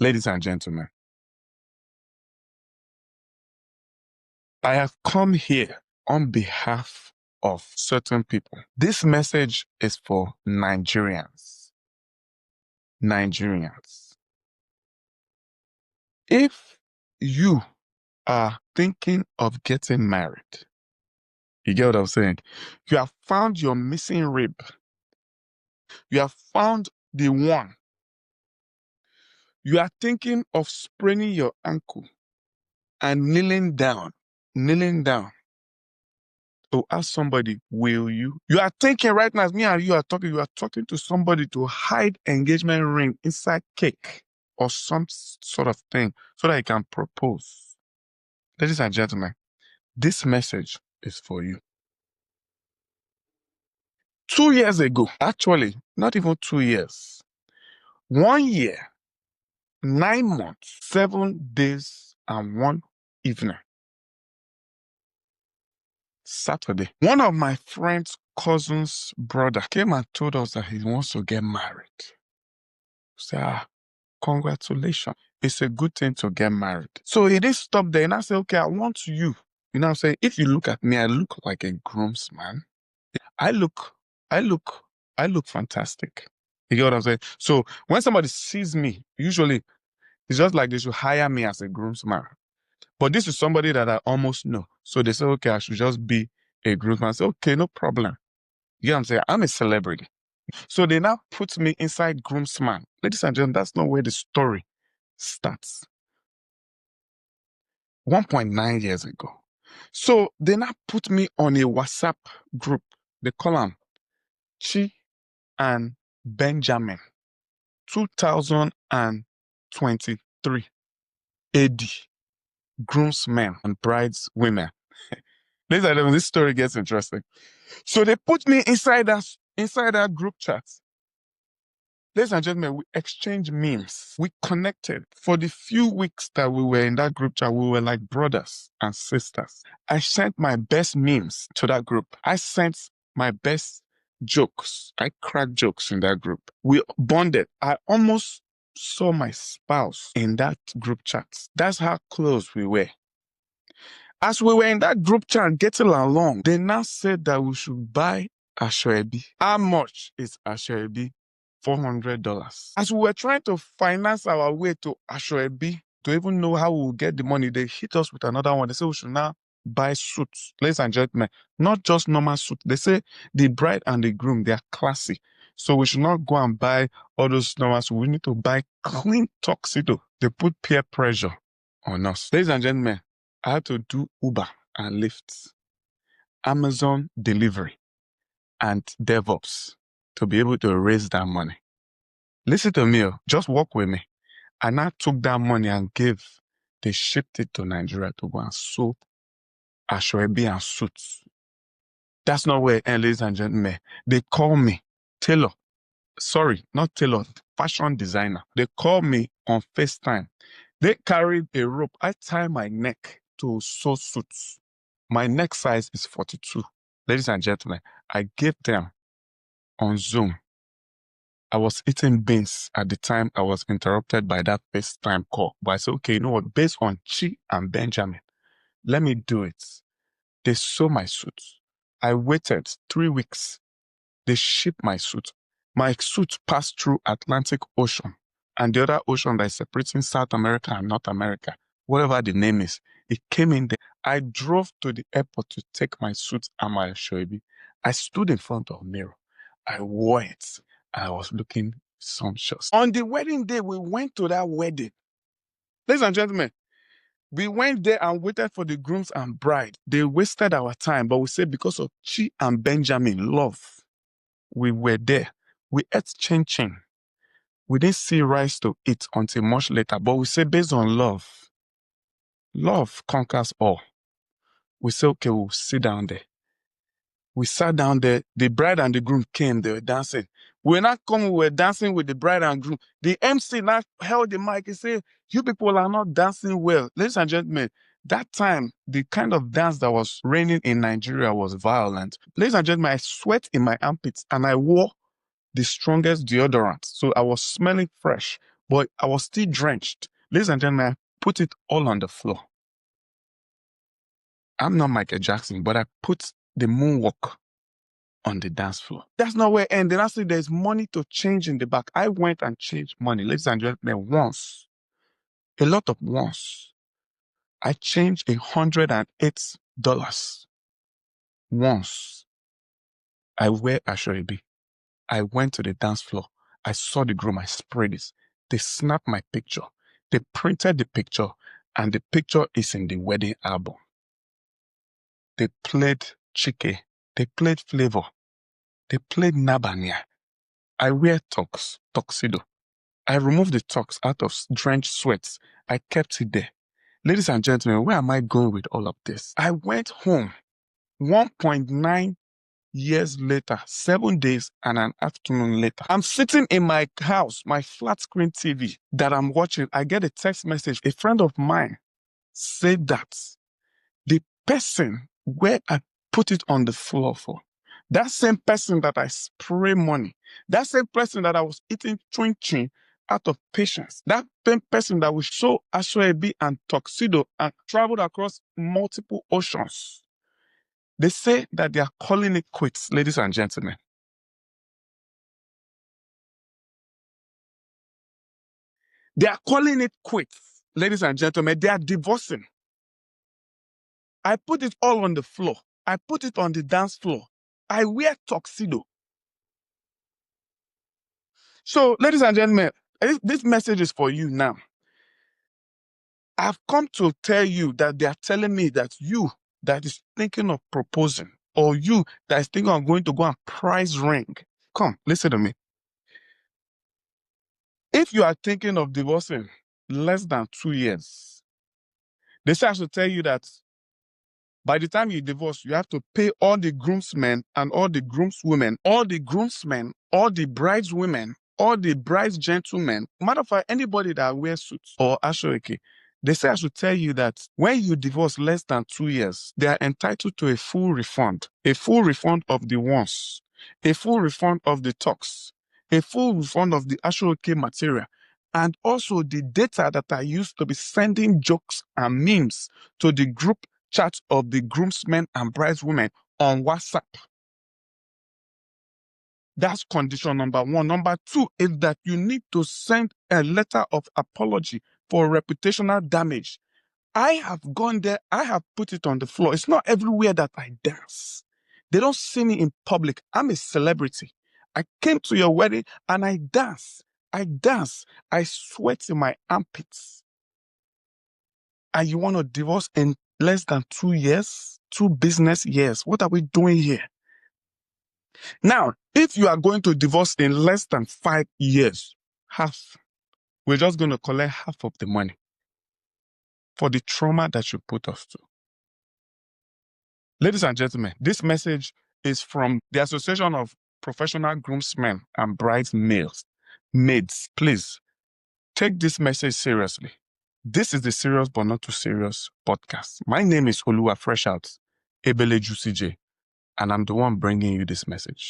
Ladies and gentlemen, I have come here on behalf of certain people. This message is for Nigerians. Nigerians. If you are thinking of getting married, you get what I'm saying? You have found your missing rib. You have found the one. You are thinking of spraining your ankle and kneeling down to ask somebody, will you? You are thinking right now, as me and you are talking to somebody to hide engagement ring inside cake or some sort of thing so that you can propose. Ladies and gentlemen, this message is for you. 2 years ago, actually, not even 2 years, 1 year, 9 months, 7 days, and 1 evening, Saturday, one of my friend's cousin's brother came and told us that he wants to get married. Say, congratulations. It's a good thing to get married. So he didn't stop there. And I said, okay, I want you. You know what I'm saying? If you look at me, I look like a groomsman. I look fantastic. You get what I'm saying? So when somebody sees me, usually it's just like they should hire me as a groomsman. But this is somebody that I almost know. So they say, okay, I should just be a groomsman. I say, okay, no problem. You know what I'm saying? I'm a celebrity. So they now put me inside groomsman. Ladies and gentlemen, that's not where the story starts. 1.9 years ago. So they now put me on a WhatsApp group. They call them Chi and Benjamin. 2023 AD. Groomsmen and brides women. Ladies and gentlemen, this story gets interesting. So they put me inside that group chat. Ladies and gentlemen, we exchanged memes. We connected. For the few weeks that we were in that group chat, we were like brothers and sisters. I sent my best memes to that group. I sent my best jokes. I cracked jokes in that group. We bonded. I almost saw my spouse in that group chat. That's how close we were. As we were in that group chat getting along, they now said that we should buy Asoebi. How much is Asoebi? $400. As we were trying to finance our way to Asoebi, to even know how we will get the money, they hit us with another one. They say we should now buy suits. Ladies and gentlemen, not just normal suits. They say the bride and the groom, they are classy. So we should not go and buy all those normal suits. We need to buy clean tuxedo. They put peer pressure on us. Ladies and gentlemen, I had to do Uber and Lyft, Amazon delivery, and DevOps to be able to raise that money. Listen to me, just walk with me. And I took that money and they shipped it to Nigeria to go and sew Asoebi and suits. That's not where it ends, ladies and gentlemen. They call me tailor. Sorry, not tailor, fashion designer. They call me on FaceTime. They carried a rope. I tie my neck to sew suits. My neck size is 42. Ladies and gentlemen, I gave them on Zoom. I was eating beans at the time I was interrupted by that FaceTime call. But I said, okay, you know what? Based on Chi and Benjamin, let me do it. They sew my suit. I waited 3 weeks. They shipped my suit. My suit passed through Atlantic Ocean and the other ocean that is separating South America and North America, whatever the name is. It came in there. I drove to the airport to take my suit and my Asoebi. I stood in front of a mirror. I wore it. And I was looking sumptuous. On the wedding day, we went to that wedding. Ladies and gentlemen, we went there and waited for the grooms and bride. They wasted our time, but we said because of Chi and Benjamin, love, we were there. We ate chin-chin. We didn't see rice to eat until much later, but we said based on love conquers all. We said, okay, we'll sit down there. We sat down there. The bride and the groom came. They were dancing. We were not coming. We were dancing with the bride and groom. The MC now held the mic and said, you people are not dancing well. Ladies and gentlemen, that time, the kind of dance that was reigning in Nigeria was violent. Ladies and gentlemen, I sweat in my armpits and I wore the strongest deodorant. So I was smelling fresh. but I was still drenched. Ladies and gentlemen, I put it all on the floor. I'm not Michael Jackson, but I put the moonwalk on the dance floor. That's not where it ended. Actually, there's money to change in the back. I went and changed money, ladies and gentlemen, once. A lot of once. I changed $108 once. I wear Ashoebi. I went to the dance floor. I saw the groom. I sprayed this. They snapped my picture. They printed the picture, and the picture is in the wedding album. They played Chike. They played Flavor. They played Nabania. I wear tuxedo. I removed the tux out of drenched sweats. I kept it there. Ladies and gentlemen, where am I going with all of this? I went home 1.9 years later, 7 days and an afternoon later. I'm sitting in my house, my flat screen TV that I'm watching. I get a text message. A friend of mine said that the person where I put it on the floor for, that same person that I spray money, that same person that I was eating chin out of patience, that same person that we saw Ashoebi and tuxedo and traveled across multiple oceans. They say that they are calling it quits, ladies and gentlemen. They are calling it quits, ladies and gentlemen. They are divorcing. I put it all on the floor. I put it on the dance floor. I wear tuxedo. So, ladies and gentlemen, this message is for you now. I've come to tell you that they are telling me that you that is thinking of proposing, or you that is thinking of going to go and prize ring, come, listen to me. If you are thinking of divorcing less than 2 years, they say I should tell you that by the time you divorce, you have to pay all the groomsmen and all the groomswomen, all the groomsmen, all the brideswomen, all the brides gentlemen, matter of fact, anybody that wears suits or ashoeke. They say I should tell you that when you divorce less than 2 years, they are entitled to a full refund of the once, a full refund of the talks, a full refund of the ashoeke material, and also the data that I used to be sending jokes and memes to the group chat of the groomsmen and brideswomen on WhatsApp. That's condition number 1. Number 2 is that you need to send a letter of apology for reputational damage. I have gone there. I have put it on the floor. It's not everywhere that I dance. They don't see me in public. I'm a celebrity. I came to your wedding and I dance. I sweat in my armpits. And you want to divorce in less than 2 years, 2 business years. What are we doing here? Now, if you are going to divorce in less than 5 years, half, we're just going to collect half of the money for the trauma that you put us to. Ladies and gentlemen, this message is from the Association of Professional Groomsmen and Bridesmaids. Please, take this message seriously. This is the Serious But Not Too Serious podcast. My name is Oluwa Freshout Ebele Juicy J, and I'm the one bringing you this message.